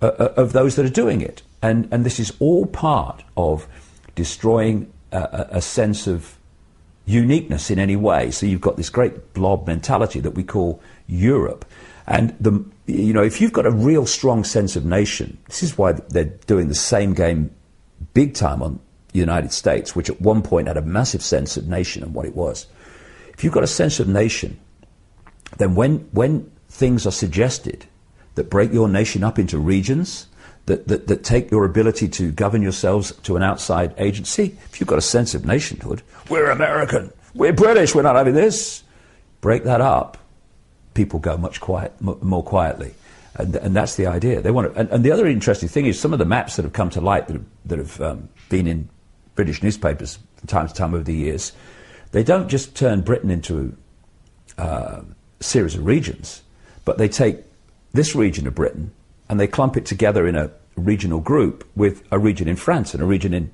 S1: of those that are doing it. And this is all part of destroying a sense of uniqueness in any way. So you've got this great blob mentality that we call Europe. And, if you've got a real strong sense of nation, this is why they're doing the same game big time on the United States, which at one point had a massive sense of nation and what it was. If you've got a sense of nation, then when things are suggested that break your nation up into regions, that take your ability to govern yourselves to an outside agency, if you've got a sense of nationhood, we're American, we're British, we're not having this, break that up, people go much more quietly. And that's the idea. They want to, and the other interesting thing is some of the maps that have come to light that have been in British newspapers from time to time over the years, they don't just turn Britain into a series of regions, but they take this region of Britain and they clump it together in a regional group with a region in France and a region in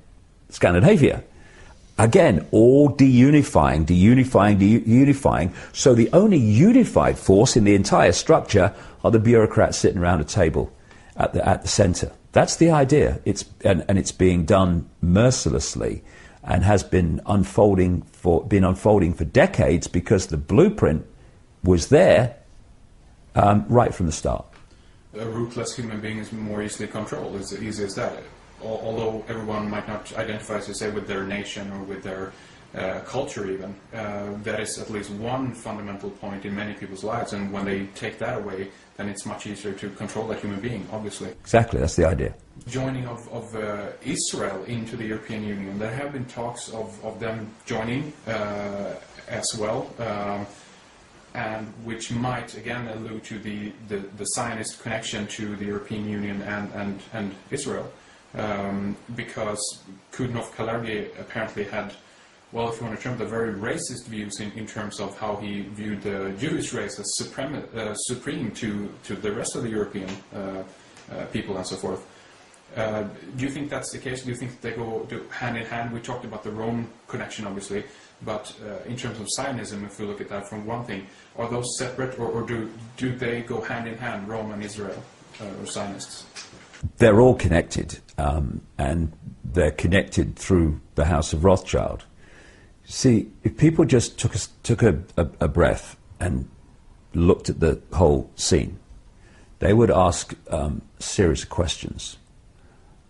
S1: Scandinavia. Again, all deunifying. So the only unified force in the entire structure are the bureaucrats sitting around a table at the centre. That's the idea. It's being done mercilessly and has been unfolding for decades because the blueprint was there right from the start.
S2: A ruthless human being is more easily controlled. It's as easy as that. Although everyone might not identify, as you say, with their nation or with their culture even, that is at least one fundamental point in many people's lives, and when they take that away, then it's much easier to control that human being, obviously.
S1: Exactly, that's the idea.
S2: Joining of Israel into the European Union, there have been talks of them joining as well, and which might again allude to the Zionist connection to the European Union and Israel. Because Kudnov-Kalergi apparently had well, if you want to term the very racist views in terms of how he viewed the Jewish race as supreme to the rest of the European people and so forth. Do you think that's the case? Do you think they go hand in hand? We talked about the Rome connection, obviously, but in terms of Zionism, if we look at that from one thing, are those separate, or do they go hand in hand, Rome and Israel, or Zionists?
S1: They're all connected, and they're connected through the House of Rothschild. See, if people just took a breath and looked at the whole scene, they would ask a series of questions.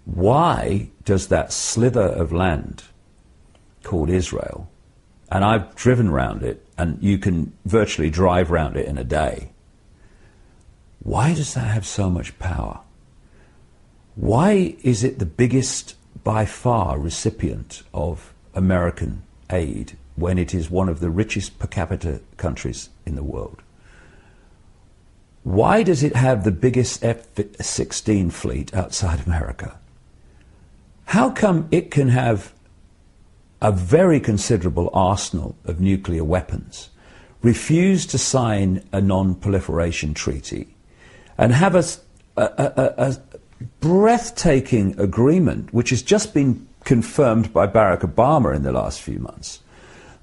S1: Why does that slither of land called Israel, and I've driven around it, and you can virtually drive around it in a day, why does that have so much power? Why is it the biggest, by far, recipient of American aid when it is one of the richest per capita countries in the world? Why does it have the biggest F-16 fleet outside America? How come it can have a very considerable arsenal of nuclear weapons, refuse to sign a non-proliferation treaty, and have a breathtaking agreement, which has just been confirmed by Barack Obama in the last few months,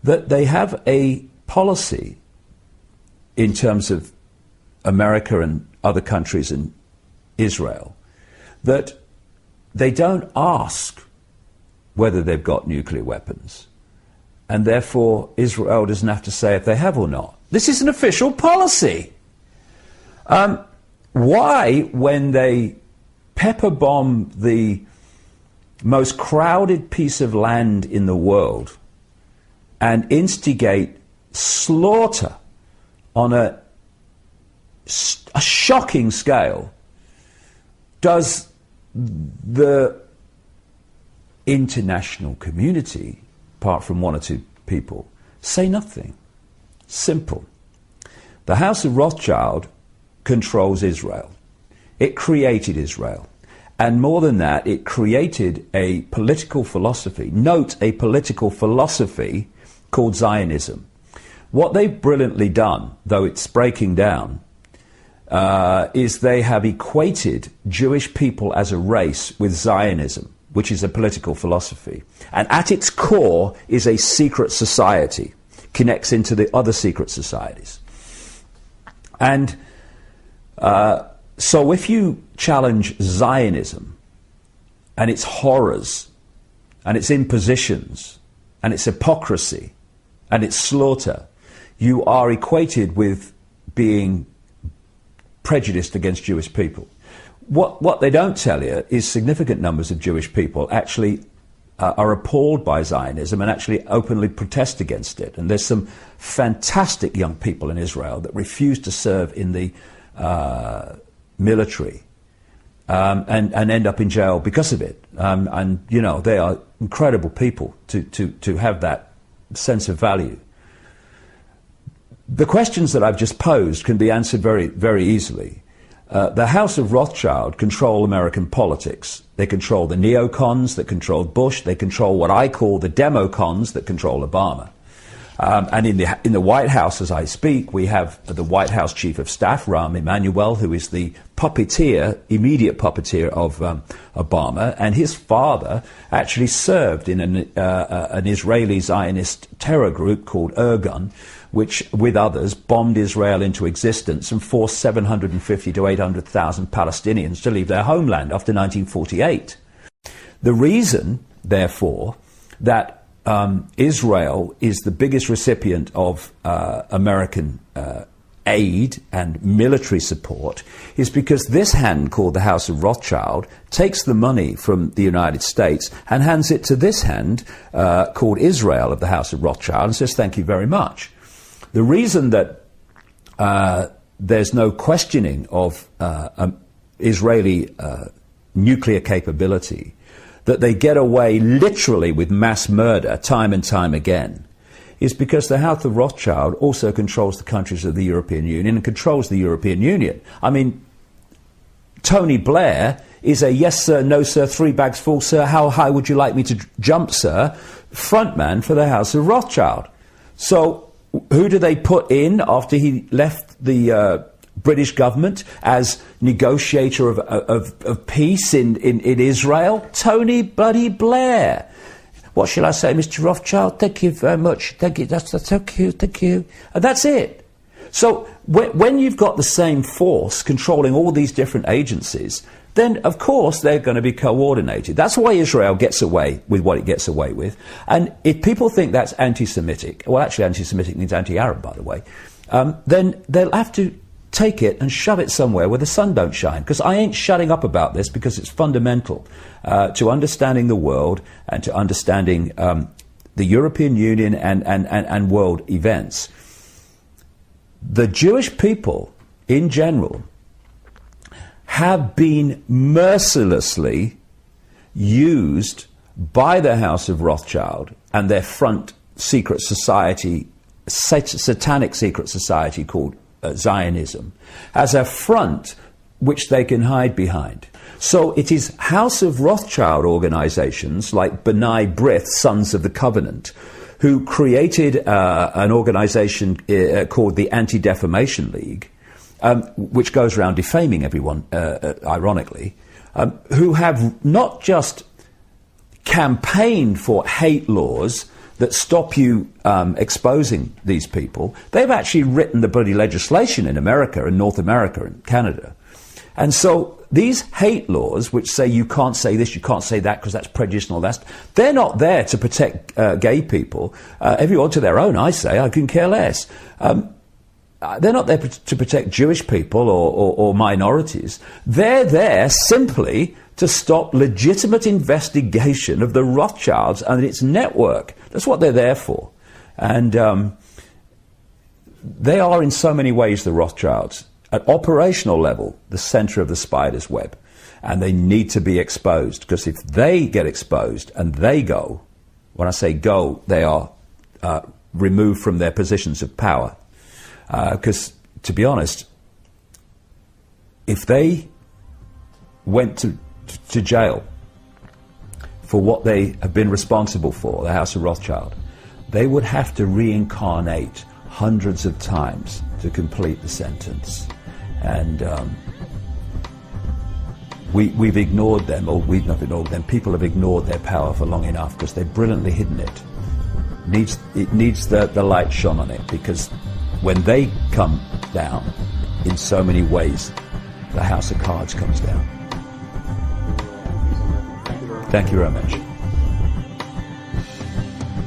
S1: that they have a policy in terms of America and other countries and Israel, that they don't ask whether they've got nuclear weapons, and therefore Israel doesn't have to say if they have or not. This is an official policy. Why, when they pepper bomb the most crowded piece of land in the world and instigate slaughter on a shocking scale, does the international community, apart from one or two people, say nothing? Simple. The House of Rothschild controls Israel. It created Israel. And more than that, it created a political philosophy. Note, a political philosophy called Zionism. What they've brilliantly done, though it's breaking down, is they have equated Jewish people as a race with Zionism, which is a political philosophy. And at its core is a secret society, connects into the other secret societies. And so if you challenge Zionism and its horrors and its impositions and its hypocrisy and its slaughter, you are equated with being prejudiced against Jewish people. What they don't tell you is significant numbers of Jewish people actually are appalled by Zionism and actually openly protest against it. And there's some fantastic young people in Israel that refuse to serve in the military and end up in jail because of it. And, you know, they are incredible people to have that sense of value. The questions that I've just posed can be answered very, very easily. The House of Rothschild control American politics. They control the neocons that control Bush. They control what I call the democons that control Obama. And in the White House, as I speak, we have the White House Chief of Staff, Rahm Emanuel, who is the puppeteer, immediate puppeteer of Obama, and his father actually served in an Israeli Zionist terror group called Irgun, which, with others, bombed Israel into existence and forced 750 to 800,000 Palestinians to leave their homeland after 1948. The reason, therefore, that Israel is the biggest recipient of American aid and military support is because this hand, called the House of Rothschild, takes the money from the United States and hands it to this hand, called Israel, of the House of Rothschild, and says, thank you very much. The reason that there's no questioning of Israeli nuclear capability, that they get away literally with mass murder time and time again, is because the House of Rothschild also controls the countries of the European Union and controls the European Union. I mean, Tony Blair is a yes sir, no sir, 3 bags full sir, how high would you like me to jump sir, frontman for the House of Rothschild. So who do they put in after he left the British government as negotiator of peace in Israel? Tony bloody Blair. What shall I say, Mr. Rothschild? Thank you very much. Thank you. That's thank you. Thank you. And that's it. So when you've got the same force controlling all these different agencies, then of course they're going to be coordinated. That's why Israel gets away with what it gets away with. And if people think that's anti-Semitic, well, actually anti-Semitic means anti-Arab, by the way, then they'll have to take it and shove it somewhere where the sun don't shine. Because I ain't shutting up about this, because it's fundamental to understanding the world and to understanding the European Union and world events. The Jewish people in general have been mercilessly used by the House of Rothschild and their front secret society, satanic secret society called Zionism, as a front which they can hide behind. So it is House of Rothschild organizations like B'nai B'rith, Sons of the Covenant, who created an organization called the Anti-Defamation League, which goes around defaming everyone, ironically, who have not just campaigned for hate laws that stop you exposing these people, they've actually written the bloody legislation in America and North America and Canada. And so these hate laws, which say you can't say this, you can't say that because that's prejudicial, they're not there to protect gay people. Everyone to their own, I say. I can care less. They're not there to protect Jewish people or minorities. They're there simply to stop legitimate investigation of the Rothschilds and its network. That's what they're there for. And they are in so many ways, the Rothschilds, at operational level, the center of the spider's web. And they need to be exposed, because if they get exposed and they go, when I say go, they are removed from their positions of power. Because, to be honest, if they went to jail for what they have been responsible for, the House of Rothschild, they would have to reincarnate hundreds of times to complete the sentence. And we've ignored them, or we've not ignored them. People have ignored their power for long enough because they've brilliantly hidden it. It needs the light shone on it, because when they come down, in so many ways, the house of cards comes down. Thank you very much.